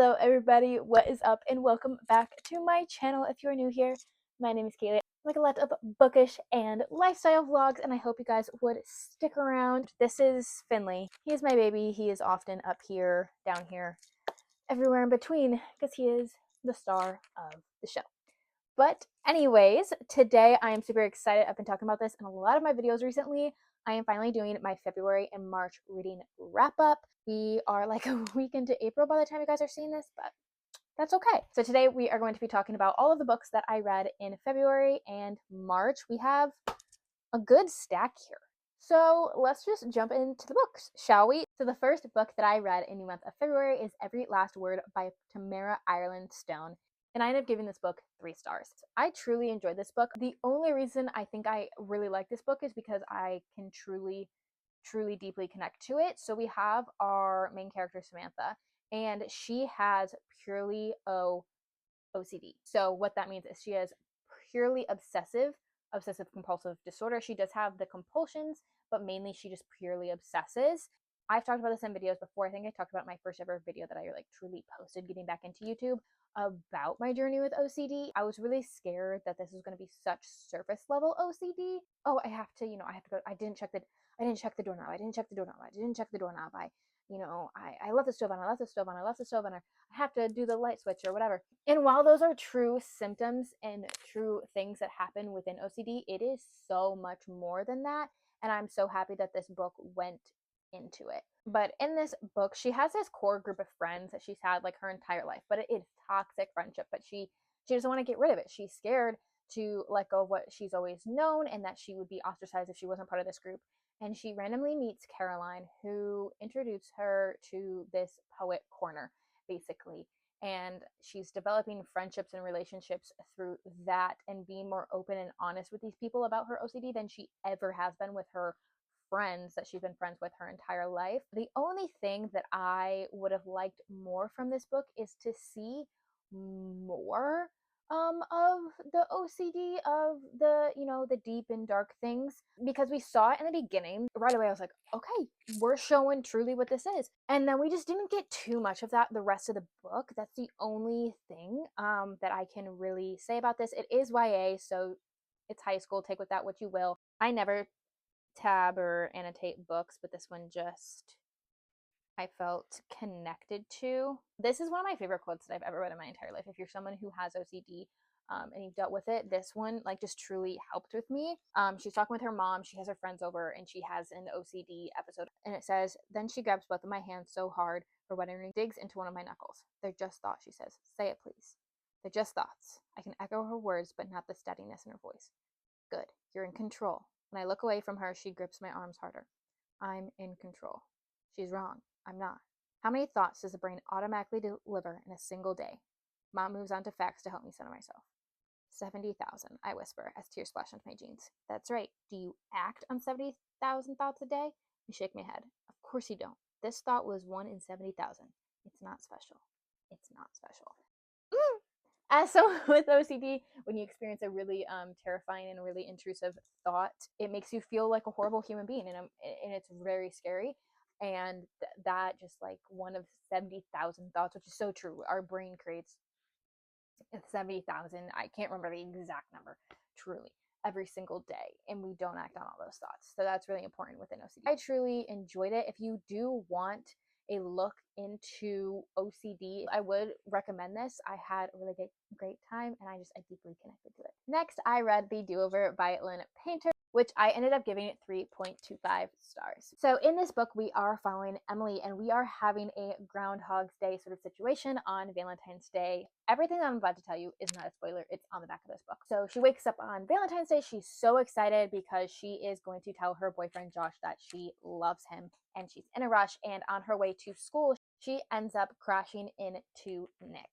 Hello everybody, what is up and welcome back to my channel. If you're new here, my name is Kaylee. I like a lot of bookish and lifestyle vlogs and I hope you guys would stick around. This is Finley. He is my baby. He is often up here, down here, everywhere in between because he is the star of the show. But anyways, today I am super excited. I've been talking about this in a lot of my videos recently. I am finally doing my February and March reading wrap up. We are like a week into April by the time you guys are seeing this, but that's okay. So today we are going to be talking about all of the books that I read in February and March. We have a good stack here. So let's just jump into the books, shall we? So the first book that I read in the month of February is Every Last Word by Tamara Ireland Stone. And I ended up giving this book 3 stars. I truly enjoyed this book. The only reason I think I really like this book is because I can truly deeply connect to it. So we have our main character, Samantha, and she has purely OCD. So what that means is she has purely obsessive compulsive disorder. She does have the compulsions, but mainly she just purely obsesses. I've talked about this in videos before. I think I talked about my first ever video that I like truly posted getting back into YouTube about my journey with OCD. I was really scared that this was going to be such surface level OCD. Oh, I have to go. I didn't check the doorknob. I didn't check the doorknob. I didn't check the doorknob. I left the stove on. I left the stove on. I left the stove on. I have to do the light switch or whatever. And while those are true symptoms and true things that happen within OCD, it is so much more than that. And I'm so happy that this book went into it. But in this book, she has this core group of friends that she's had like her entire life, but it is toxic friendship, but she doesn't want to get rid of it. She's scared to let go of what she's always known and that she would be ostracized if she wasn't part of this group. And she randomly meets Caroline, who introduced her to this poet corner, basically. And she's developing friendships and relationships through that and being more open and honest with these people about her OCD than she ever has been with her friends that she's been friends with her entire life. The only thing that I would have liked more from this book is to see more of the OCD, of the deep and dark things, because we saw it in the beginning. Right away I was like, okay, we're showing truly what this is, and then we just didn't get too much of that the rest of the book. That's the only thing that I can really say about this. It is YA, so it's high school, take with that what you will. I never tab or annotate books, but this one just I felt connected to. This is one of my favorite quotes that I've ever read in my entire life. If you're someone who has OCD and you've dealt with it, this one like just truly helped with me. She's talking with her mom. She has her friends over and she has an OCD episode. And it says, then she grabs both of my hands so hard her wedding ring digs into one of my knuckles. They're just thoughts, she says. Say it, please. They're just thoughts. I can echo her words, but not the steadiness in her voice. Good. You're in control. When I look away from her, she grips my arms harder. I'm in control. She's wrong. I'm not. How many thoughts does the brain automatically deliver in a single day? Mom moves on to facts to help me center myself. 70,000, I whisper as tears splash onto my jeans. That's right. Do you act on 70,000 thoughts a day? I shake my head. Of course you don't. This thought was 1 in 70,000. It's not special. It's not special. As someone with OCD, when you experience a really terrifying and really intrusive thought, it makes you feel like a horrible human being, and it's very scary. And that just like one of 70,000 thoughts, which is so true. Our brain creates 70,000. I can't remember the exact number, truly, every single day, and we don't act on all those thoughts. So that's really important within OCD. I truly enjoyed it. If you do want a look into OCD, I would recommend this. I had a really great time and I deeply connected to it. Next, I read The Do-Over by Lynn Painter, which I ended up giving it 3.25 stars. So in this book, we are following Emily and we are having a Groundhog's Day sort of situation on Valentine's Day. Everything that I'm about to tell you is not a spoiler. It's on the back of this book. So she wakes up on Valentine's Day. She's so excited because she is going to tell her boyfriend Josh that she loves him, and she's in a rush, and on her way to school, she ends up crashing into Nick.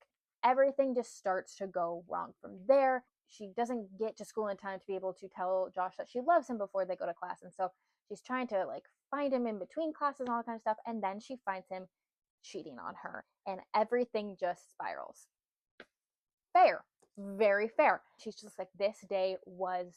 Everything just starts to go wrong from there. She doesn't get to school in time to be able to tell Josh that she loves him before they go to class, and so she's trying to like find him in between classes and all that kind of stuff, and then she finds him cheating on her, and everything just spirals. Fair. Very fair. She's just like, this day was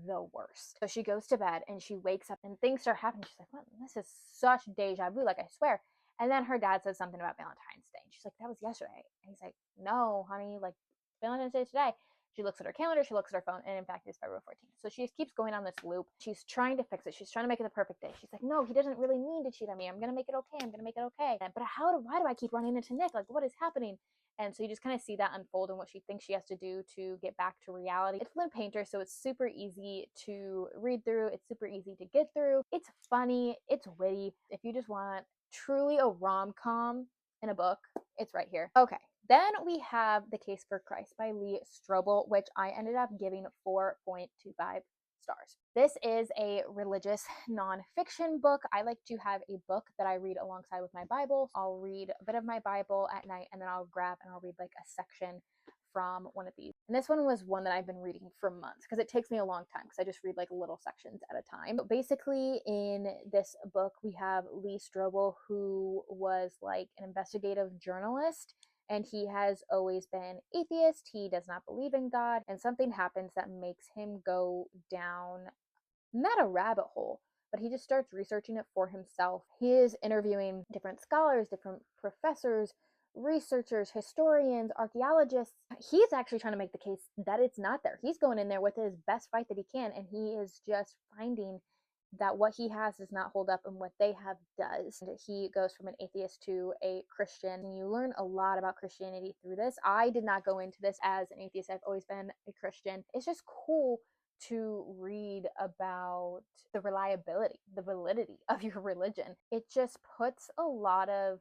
the worst. So she goes to bed and she wakes up and things start happening. She's like, what? This is such deja vu, like I swear. And then her dad says something about Valentine's Day. She's like, that was yesterday. And he's like, no, honey, like Valentine's Day today. She looks at her calendar, she looks at her phone, and in fact, it's February 14th. So she just keeps going on this loop. She's trying to fix it. She's trying to make it the perfect day. She's like, no, he doesn't really mean to cheat on me. I'm going to make it okay. I'm going to make it okay. But why do I keep running into Nick? Like, what is happening? And so you just kind of see that unfold and what she thinks she has to do to get back to reality. It's Flynn Painter, so it's super easy to read through. It's super easy to get through. It's funny. It's witty. If you just want truly a rom-com in a book, it's right here. Okay. Then we have The Case for Christ by Lee Strobel, which I ended up giving 4.25 stars. This is a religious nonfiction book. I like to have a book that I read alongside with my Bible. I'll read a bit of my Bible at night, and then I'll grab and I'll read like a section from one of these. And this one was one that I've been reading for months because it takes me a long time because I just read like little sections at a time. But basically, in this book, we have Lee Strobel, who was like an investigative journalist, and he has always been atheist. He does not believe in God, and something happens that makes him go down not a rabbit hole, but he just starts researching it for himself. He is interviewing different scholars, different professors, researchers, historians, archaeologists. He's actually trying to make the case that it's not there. He's going in there with his best fight that he can, and he is just finding that what he has does not hold up and what they have does. And he goes from an atheist to a Christian. And you learn a lot about Christianity through this. I did not go into this as an atheist. I've always been a Christian. It's just cool to read about the reliability, the validity of your religion. It just puts a lot of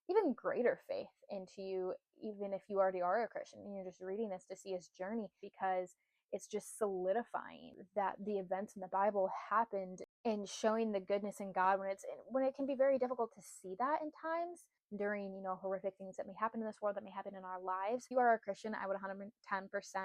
even greater faith into you, even if you already are a Christian and you're just reading this to see his journey, because it's just solidifying that the events in the Bible happened and showing the goodness in God when it can be very difficult to see that in times during, horrific things that may happen in this world, that may happen in our lives. If you are a Christian, I would 110%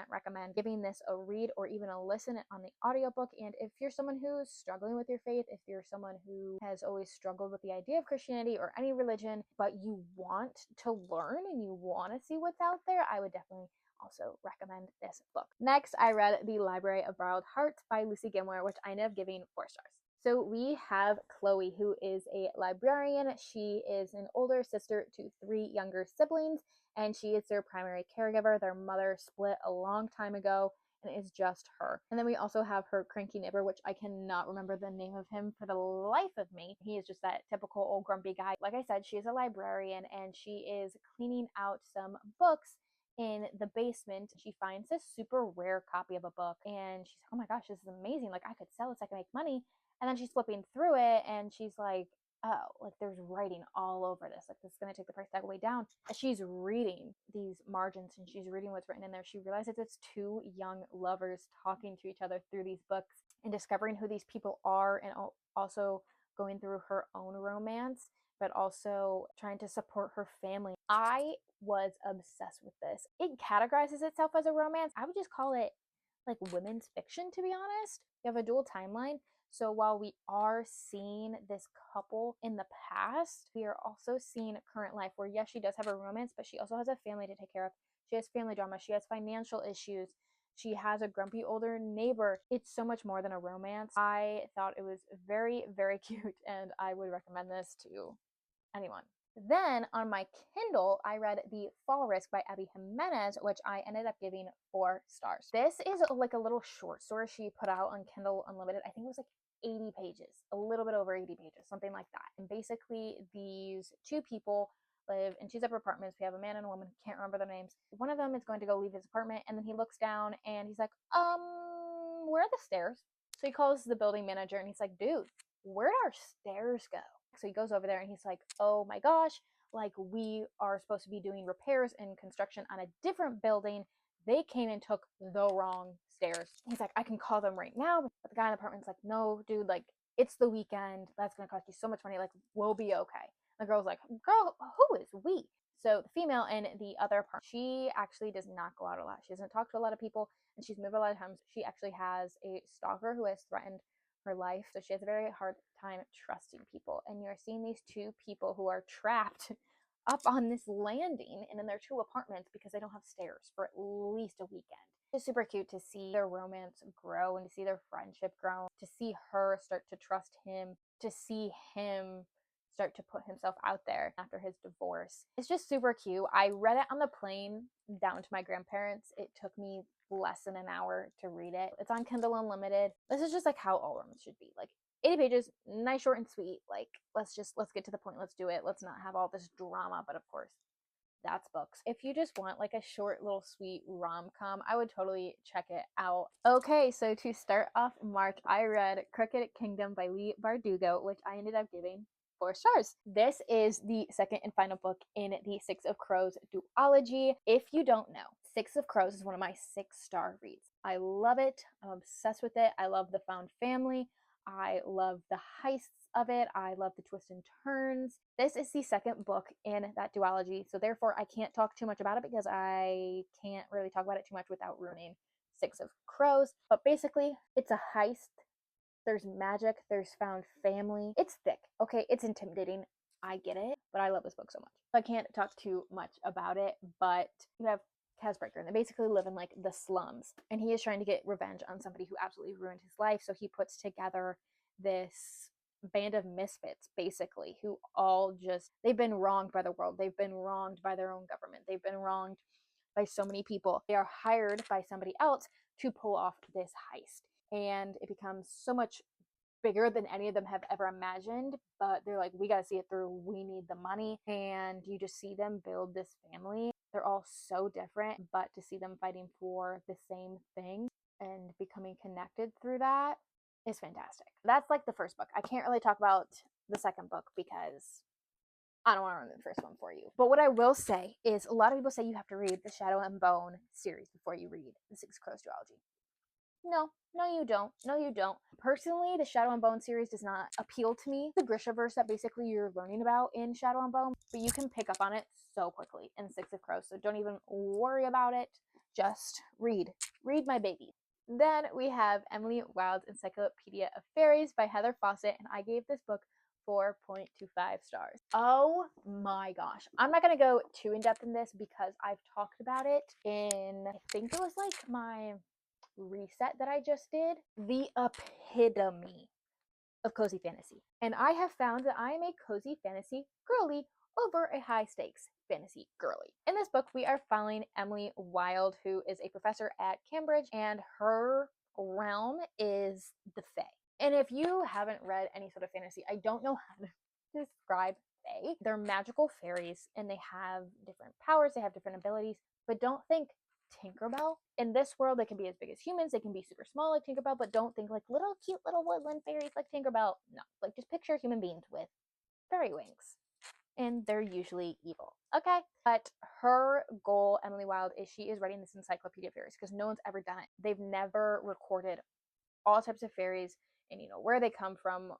recommend giving this a read or even a listen on the audiobook. And if you're someone who's struggling with your faith, if you're someone who has always struggled with the idea of Christianity or any religion, but you want to learn and you want to see what's out there, I would definitely also recommend this book. Next, I read The Library of Borrowed Hearts by Lucy Gilmore, which I ended up giving 4 stars. So we have Chloe, who is a librarian. She is an older sister to 3 younger siblings, and she is their primary caregiver. Their mother split a long time ago, and it's just her. And then we also have her cranky neighbor, which I cannot remember the name of him for the life of me. He is just that typical old grumpy guy. Like I said, she is a librarian, and she is cleaning out some books in the basement. She finds this super rare copy of a book, and she's like, oh my gosh, this is amazing. Like, I could sell this, I can make money. And then she's flipping through it, and she's like, oh, like there's writing all over this. Like, this is going to take the price tag way down. As she's reading these margins and she's reading what's written in there, she realizes it's 2 young lovers talking to each other through these books and discovering who these people are, and also going through her own romance, but also trying to support her family. I was obsessed with this. It categorizes itself as a romance. I would just call it like women's fiction, to be honest. You have a dual timeline. So while we are seeing this couple in the past, we are also seeing current life where, yes, she does have a romance, but she also has a family to take care of. She has family drama. She has financial issues. She has a grumpy older neighbor. It's so much more than a romance. I thought it was very, very cute, and I would recommend this to anyone. Then on my Kindle, I read The Fall Risk by Abby Jimenez, which I ended up giving 4 stars. This is like a little short story she put out on Kindle Unlimited. I think it was like 80 pages, a little bit over 80 pages, something like that. And basically, these 2 people live in 2 separate apartments. We have a man and a woman, can't remember their names. One of them is going to go leave his apartment, and then he looks down and he's like, where are the stairs? So he calls the building manager and he's like, dude, where'd our stairs go? So he goes over there and he's like, oh my gosh, like we are supposed to be doing repairs and construction on a different building. They came and took the wrong stairs. He's like, I can call them right now. But the guy in the apartment's like, no, dude, like it's the weekend. That's going to cost you so much money. Like, we'll be okay. The girl's like, girl, who is we? So the female in the other apartment, she actually does not go out a lot. She doesn't talk to a lot of people, and she's moved a lot of times. She actually has a stalker who has threatened her life. So she has a very hard time trusting people. And you're seeing these 2 people who are trapped up on this landing and in their 2 apartments because they don't have stairs for at least a weekend. It's super cute to see their romance grow and to see their friendship grow, to see her start to trust him, to see him start to put himself out there after his divorce. It's just super cute. I read it on the plane down to my grandparents. It took me less than an hour to read it. It's on Kindle Unlimited. This is just like how all romance should be. Like 80 pages, nice, short and sweet. Like let's get to the point. Let's do it. Let's not have all this drama. But of course, that's books. If you just want like a short little sweet rom-com, I would totally check it out. Okay, so to start off March, I read Crooked Kingdom by Leigh Bardugo, which I ended up giving 4 stars. This is the second and final book in the Six of Crows duology. If you don't know, Six of Crows is one of my 6-star reads. I love it. I'm obsessed with it. I love the found family. I love the heists of it. I love the twists and turns. This is the second book in that duology, so therefore I can't talk too much about it because I can't really talk about it too much without ruining Six of Crows. But basically, it's a heist. There's magic, there's found family. It's thick, okay? It's intimidating. I get it, but I love this book so much. I can't talk too much about it, but you have Kaz Breaker, and they basically live in like the slums, and he is trying to get revenge on somebody who absolutely ruined his life. So he puts together this band of misfits, basically, who all just, they've been wronged by the world, they've been wronged by their own government, they've been wronged by so many people. They are hired by somebody else to pull off this heist, and it becomes so much bigger than any of them have ever imagined. But they're like, we got to see it through, we need the money. And you just see them build this family. They're all so different, but to see them fighting for the same thing and becoming connected through that is fantastic. That's like the first book. I can't really talk about the second book because I don't want to ruin the first one for you. But what I will say is a lot of people say you have to read the Shadow and Bone series before you read the Six Crows duology. No, you don't. No, you don't. Personally, the Shadow and Bone series does not appeal to me. The Grishaverse that basically you're learning about in Shadow and Bone, but you can pick up on it so quickly in Six of Crows, so don't even worry about it. Just read. Read my baby. Then we have Emily Wilde's Encyclopedia of Fairies by Heather Fawcett, and I gave this book 4.25 stars. Oh my gosh. I'm not going to go too in-depth in this because I've talked about it in, I think it was like my reset that I just did. The epitome of cozy fantasy. And I have found that I am a cozy fantasy girly over a high stakes fantasy girly. In this book, we are following Emily Wilde, who is a professor at Cambridge, and her realm is the Fae. And if you haven't read any sort of fantasy, I don't know how to describe Fae. They're magical fairies and they have different powers, they have different abilities, but don't think Tinkerbell. In this world, they can be as big as humans, they can be super small like Tinkerbell, but don't think like little cute little woodland fairies like Tinkerbell. No, like just picture human beings with fairy wings. And they're usually evil. Okay? But her goal, Emily Wilde, is she is writing this encyclopedia of fairies because no one's ever done it. They've never recorded all types of fairies and where they come from,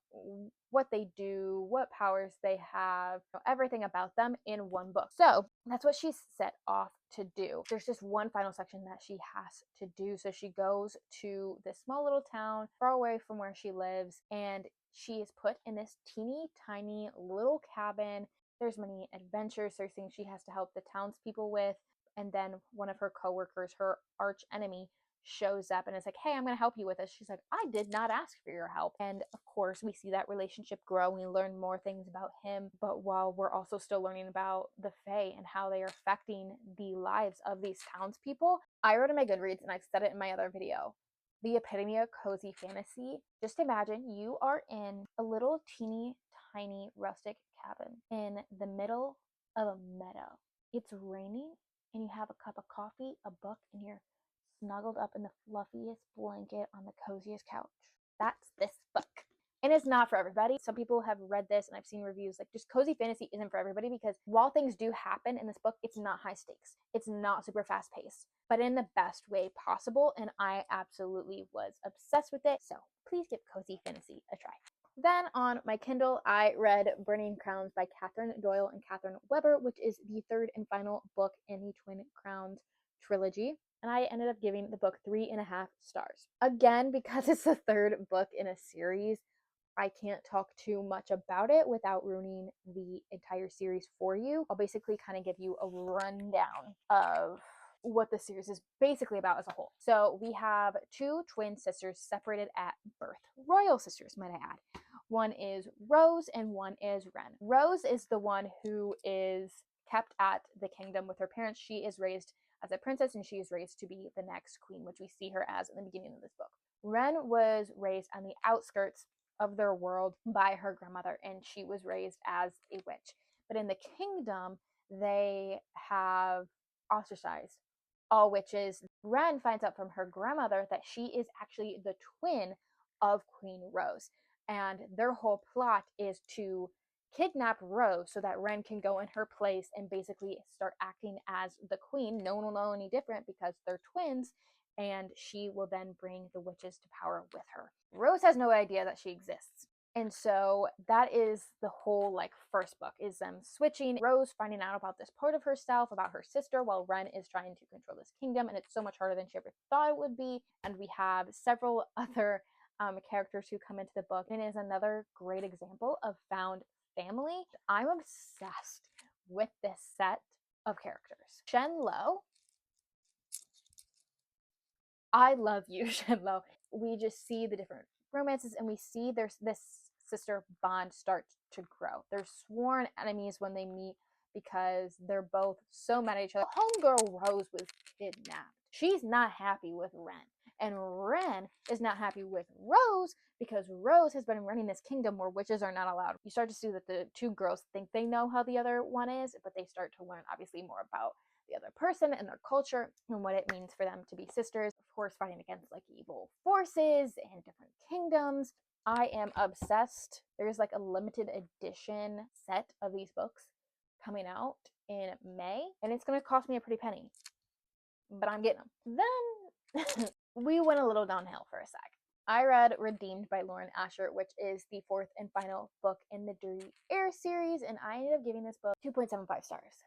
what they do, what powers they have, everything about them in one book. So that's what she's set off to do. There's just one final section that she has to do. So she goes to this small little town far away from where she lives, and she is put in this teeny tiny little cabin. There's many adventures, there's things she has to help the townspeople with, and then one of her coworkers, her arch enemy, shows up and is like, hey, I'm going to help you with this. She's like, I did not ask for your help. And of course, we see that relationship grow. We learn more things about him, but while we're also still learning about the Fae and how they are affecting the lives of these townspeople. I wrote in my Goodreads, and I've said it in my other video, the epitome of cozy fantasy. Just imagine you are in a little teeny tiny rustic cabin in the middle of a meadow. It's raining and you have a cup of coffee, a book, and you're snuggled up in the fluffiest blanket on the coziest couch. That's this book. And it's not for everybody. Some people have read this and I've seen reviews like just cozy fantasy isn't for everybody because while things do happen in this book, it's not high stakes. It's not super fast paced, but in the best way possible. And I absolutely was obsessed with it. So please give cozy fantasy a try. Then on my Kindle, I read Burning Crowns by Catherine Doyle and Catherine Weber, which is the third and final book in the Twin Crowns trilogy. And I ended up giving the book 3.5 stars. Again, because it's the third book in a series, I can't talk too much about it without ruining the entire series for you. I'll basically kind of give you a rundown of what the series is basically about as a whole. So we have two twin sisters separated at birth. Royal sisters, might I add. One is Rose and one is Ren. Rose is the one who is kept at the kingdom with her parents. She is raised as a princess and she is raised to be the next queen, which we see her as in the beginning of this book. Ren was raised on the outskirts of their world by her grandmother, and she was raised as a witch. But in the kingdom, they have ostracized all witches. Ren finds out from her grandmother that she is actually the twin of Queen Rose, and their whole plot is to kidnap Rose so that Ren can go in her place and basically start acting as the queen. No one will know any different because they're twins, and she will then bring the witches to power with her. Rose has no idea that she exists. And so that is the whole like first book, is them switching, Rose finding out about this part of herself, about her sister, while Ren is trying to control this kingdom, and it's so much harder than she ever thought it would be. And we have several other characters who come into the book, and it is another great example of found family. I'm obsessed with this set of characters. Shenlo, I love you, Shenlo. We just see the different romances, and we see there's this sister bond start to grow. They're sworn enemies when they meet because they're both so mad at each other. Homegirl Rose was kidnapped. She's not happy with Ren. And Ren is not happy with Rose because Rose has been running this kingdom where witches are not allowed. You start to see that the two girls think they know how the other one is, but they start to learn obviously more about the other person and their culture and what it means for them to be sisters. Of course, fighting against like evil forces and different kingdoms. I am obsessed. There's like a limited edition set of these books coming out in May, and it's going to cost me a pretty penny, but I'm getting them. Then we went a little downhill for a sec. I read Redeemed by Lauren Asher, which is the fourth and final book in the Dirty Air series, and I ended up giving this book 2.75 stars.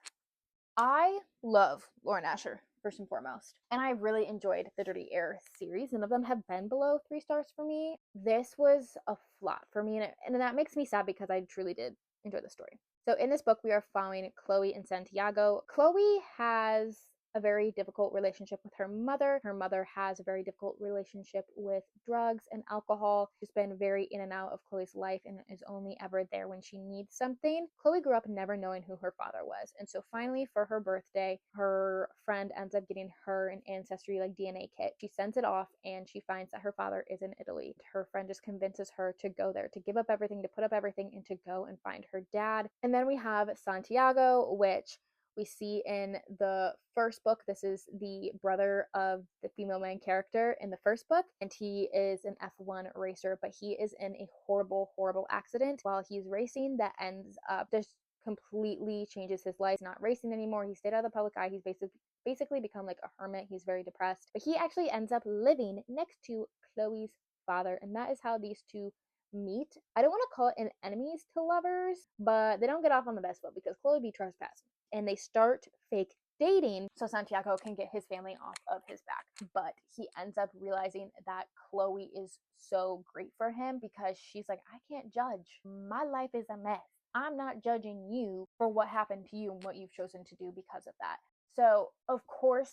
I love Lauren Asher, first and foremost, and I really enjoyed the Dirty Air series. None of them have been below 3 stars for me. This was a flop for me, and that makes me sad because I truly did enjoy the story. So in this book, we are following Chloe and Santiago. Chloe has a very difficult relationship with her mother. Her mother has a very difficult relationship with drugs and alcohol. She's been very in and out of Chloe's life and is only ever there when she needs something. Chloe grew up never knowing who her father was. And so finally for her birthday, her friend ends up getting her an ancestry like DNA kit. She sends it off and she finds that her father is in Italy. Her friend just convinces her to go there, to give up everything, to put up everything, and to go and find her dad. And then we have Santiago, which we see in the first book. This is the brother of the female main character in the first book, and he is an F1 racer, but he is in a horrible, horrible accident while he's racing that ends up just completely changes his life. He's not racing anymore. He stayed out of the public eye. He's basically become like a hermit. He's very depressed, but he actually ends up living next to Chloe's father, and that is how these two meet. I don't want to call it an enemies to lovers, but they don't get off on the best foot because Chloe be trespassing, and they start fake dating so Santiago can get his family off of his back. But he ends up realizing that Chloe is so great for him because she's like, I can't judge. My life is a mess. I'm not judging you for what happened to you and what you've chosen to do because of that. So, of course,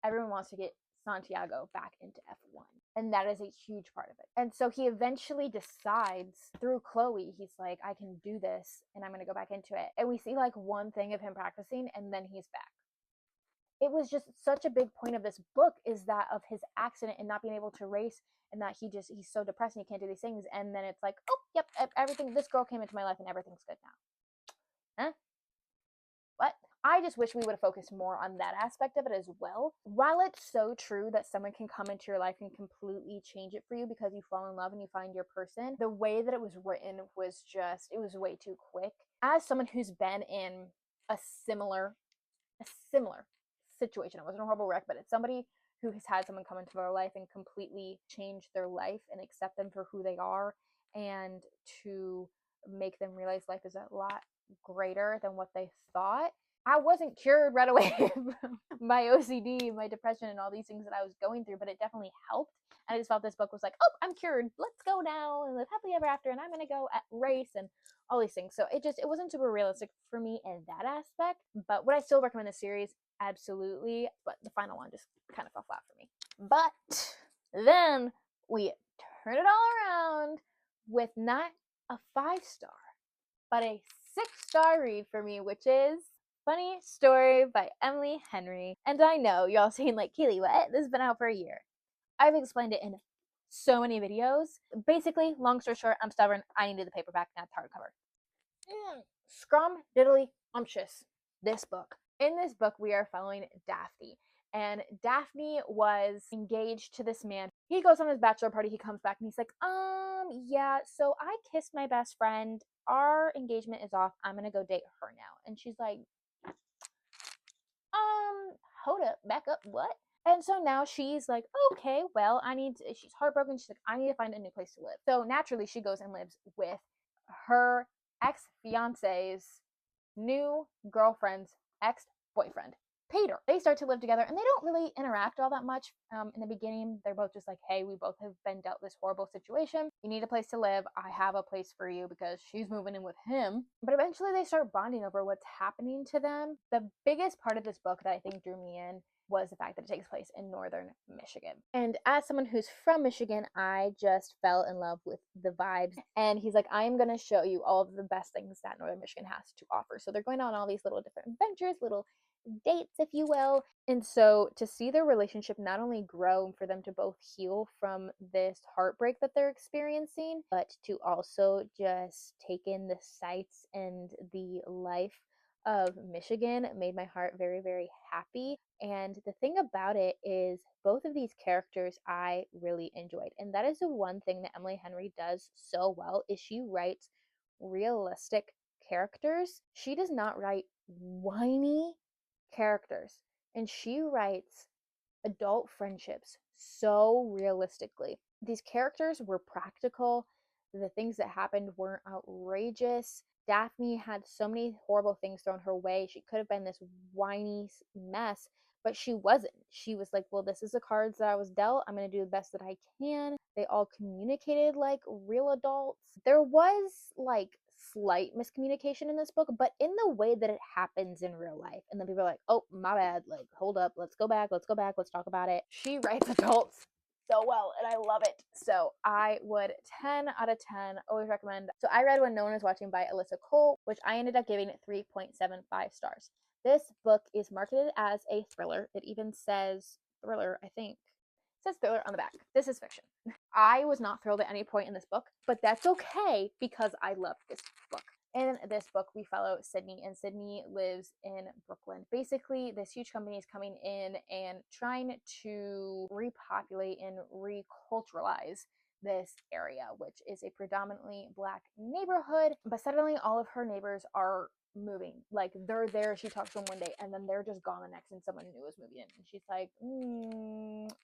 everyone wants to get Santiago back into F1. And that is a huge part of it. And so he eventually decides through Chloe, he's like, I can do this and I'm going to go back into it. And we see like one thing of him practicing and then he's back. It was just such a big point of this book, is that of his accident and not being able to race, and that he's so depressed and he can't do these things. And then it's like, oh, yep, everything, this girl came into my life and everything's good now. Huh? What? I just wish we would have focused more on that aspect of it as well. While it's so true that someone can come into your life and completely change it for you because you fall in love and you find your person, the way that it was written was just, it was way too quick. As someone who's been in a similar situation, it wasn't a horrible wreck, but it's somebody who has had someone come into their life and completely change their life and accept them for who they are, and to make them realize life is a lot greater than what they thought. I wasn't cured right away from my OCD, my depression, and all these things that I was going through, but it definitely helped. And I just felt this book was like, oh, I'm cured. Let's go now and live happily ever after. And I'm going to go at race and all these things. So it wasn't super realistic for me in that aspect. But would I still recommend the series? Absolutely. But the final one just kind of fell flat for me. But then we turn it all around with not a 5-star, but a 6-star read for me, which is Funny Story by Emily Henry. And I know y'all saying like, Kaylee, what? This has been out for a year. I've explained it in so many videos. Basically, long story short, I'm stubborn. I needed the paperback, not the hardcover. Scrum diddly umptious, this book. In this book, we are following Daphne. And Daphne was engaged to this man. He goes on his bachelor party, he comes back and he's like, yeah, so I kissed my best friend. Our engagement is off. I'm gonna go date her now. And she's like, hold up, back up, what? And so now she's like, okay, well, she's heartbroken. She's like, I need to find a new place to live. So naturally, she goes and lives with her ex fiance's new girlfriend's ex boyfriend, Peter. They start to live together and they don't really interact all that much. In the beginning, they're both just like, hey, we both have been dealt this horrible situation. You need a place to live. I have a place for you because she's moving in with him. But eventually they start bonding over what's happening to them. The biggest part of this book that I think drew me in was the fact that it takes place in northern Michigan. And as someone who's from Michigan, I just fell in love with the vibes. And he's like, I am going to show you all of the best things that northern Michigan has to offer. So they're going on all these little different adventures, little dates, if you will. And so to see their relationship not only grow and for them to both heal from this heartbreak that they're experiencing, but to also just take in the sights and the life of Michigan made my heart very, very happy. And the thing about it is both of these characters I really enjoyed. And that is the one thing that Emily Henry does so well is she writes realistic characters. She does not write whiny characters. And she writes adult friendships so realistically. These characters were practical. The things that happened weren't outrageous. Daphne had so many horrible things thrown her way. She could have been this whiny mess, but she wasn't. She was like, well, this is the cards that I was dealt. I'm going to do the best that I can. They all communicated like real adults. There was like slight miscommunication in this book, but in the way that it happens in real life. And then people are like, oh, my bad. Like, hold up. Let's go back. Let's talk about it. She writes adults so well and I love it. So I would 10 out of 10 always recommend. So I read When No One Is Watching by Alyssa Cole, which I ended up giving it 3.75 stars. This book is marketed as a thriller. It even says thriller, I think. It says thriller on the back. This is fiction. I was not thrilled at any point in this book, but that's okay because I loved this book. In this book, we follow Sydney, and Sydney lives in Brooklyn. Basically, this huge company is coming in and trying to repopulate and reculturalize this area, which is a predominantly Black neighborhood. But suddenly, all of her neighbors are moving. Like, they're there, she talks to them one day, and then they're just gone the next, and someone new is moving in. And she's like,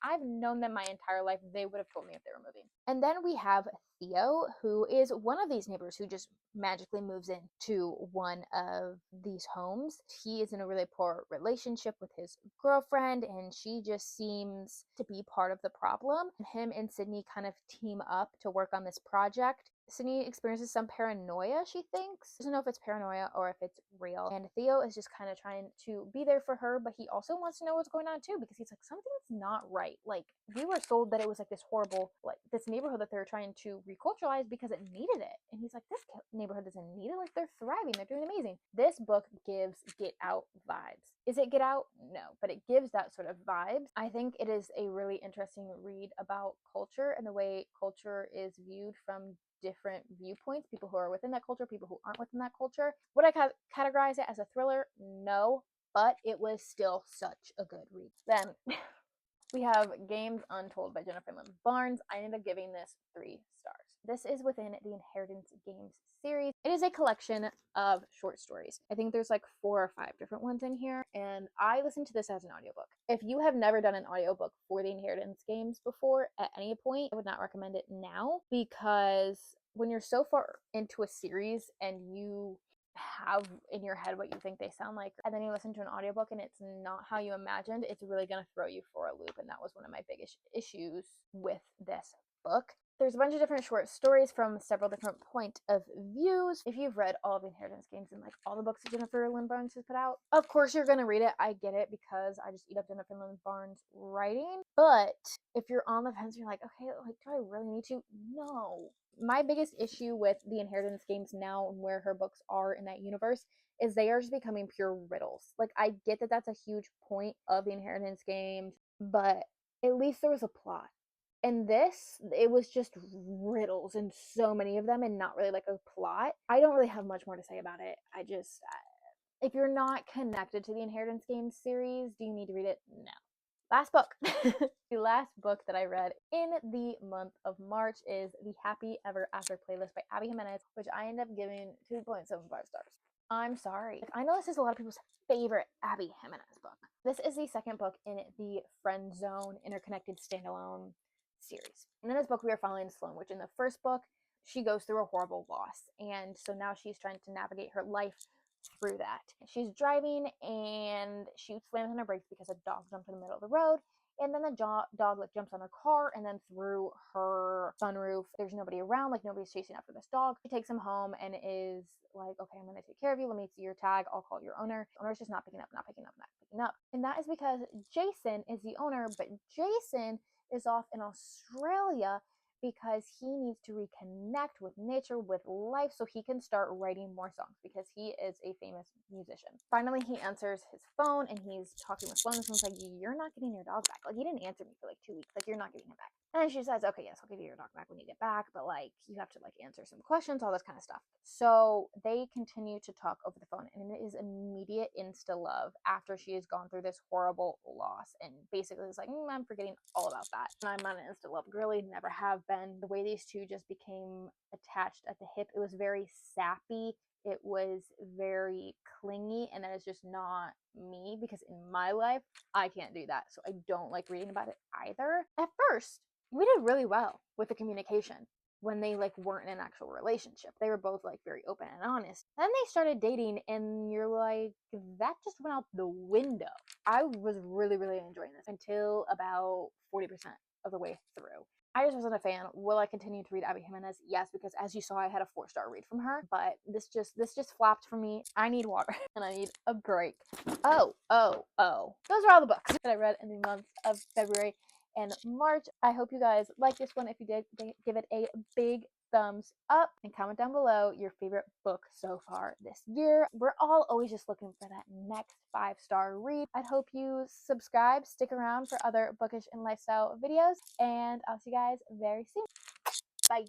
I've known them my entire life. They would have told me if they were moving. And then we have Theo, who is one of these neighbors who just magically moves into one of these homes. He is in a really poor relationship with his girlfriend, and she just seems to be part of the problem. Him and Sydney kind of team up to work on this project. Sydney experiences some paranoia, she thinks. Doesn't know if it's paranoia or if it's real. And Theo is just kind of trying to be there for her, but he also wants to know what's going on too, because he's like, something's not right. Like, we were told that it was like this horrible, like this neighborhood that they're trying to reculturalize because it needed it. And he's like, this neighborhood doesn't need it. Like, they're thriving. They're doing amazing. This book gives Get Out vibes. Is it Get Out? No, but it gives that sort of vibes. I think it is a really interesting read about culture and the way culture is viewed from different viewpoints, people who are within that culture, people who aren't within that culture. Would I categorize it as a thriller? No, but it was still such a good read. Then we have Games Untold by Jennifer Lynn Barnes. I ended up giving this 3 stars. This is within the Inheritance Games series. It is a collection of short stories. I think there's like 4 or 5 different ones in here, and I listened to this as an audiobook. If you have never done an audiobook for the Inheritance Games before at any point, I would not recommend it now, because when you're so far into a series and you have in your head what you think they sound like, and then you listen to an audiobook and it's not how you imagined, it's really going to throw you for a loop. And that was one of my biggest issues with this book. There's a bunch of different short stories from several different point of views. If you've read all of the Inheritance Games and like all the books that Jennifer Lynn Barnes has put out, of course you're gonna read it. I get it because I just eat up Jennifer Lynn Barnes writing. But if you're on the fence, you're like, okay, like, do I really need to? No. My biggest issue with the Inheritance Games now and where her books are in that universe is they are just becoming pure riddles. Like, I get that that's a huge point of the Inheritance Games, but at least there was a plot. In this, it was just riddles and so many of them and not really like a plot. I don't really have much more to say about it. If you're not connected to the Inheritance Games series, do you need to read it? No. Last book. The last book that I read in the month of March is the Happy Ever After playlist by Abby Jimenez, which I end up giving 2.75 stars. I'm sorry. I know this is a lot of people's favorite Abby Jimenez book. This is the second book in the Friend Zone Interconnected Standalone series. And in this book, we are following Sloane, which in the first book, she goes through a horrible loss. And so now she's trying to navigate her life through that. She's driving and she slams on her brakes because a dog jumped in the middle of the road. And then the dog like jumps on her car and then through her sunroof. There's nobody around, like nobody's chasing after this dog. She takes him home and is like, okay, I'm gonna take care of you. Let me see your tag. I'll call your owner. The owner's just not picking up, not picking up, not picking up. And that is because Jason is the owner, but Jason is off in Australia because he needs to reconnect with nature, with life, so he can start writing more songs because he is a famous musician. Finally, he answers his phone and he's talking with Sloane. And Sloane's like, you're not getting your dog back. Like, he didn't answer me for like 2 weeks. Like, you're not getting him back. And she says, okay, yes, I'll give you your dog back when you get back, but like, you have to like answer some questions, all this kind of stuff. So they continue to talk over the phone, and it is immediate insta love after she has gone through this horrible loss. And basically, it's like, I'm forgetting all about that. And I'm not an insta love girly, never have been. The way these two just became attached at the hip, it was very sappy. It was very clingy, and that is just not me because in my life, I can't do that. So I don't like reading about it either. At first, we did really well with the communication when they like weren't in an actual relationship. They were both like very open and honest. Then they started dating and you're like, that just went out the window. I was really enjoying this until about 40% of the way through. I just wasn't a fan. Will I continue to read Abby Jimenez? Yes, because as you saw, I had a 4-star read from her, but this just flopped for me. I need water and I need a break. Oh. Those are all the books that I read in the month of February and March. I hope you guys like this one. If you did, give it a big thumbs up and comment down below your favorite book so far this year. We're all always just looking for that next 5-star read. I hope you subscribe, stick around for other bookish and lifestyle videos, and I'll see you guys very soon. Bye.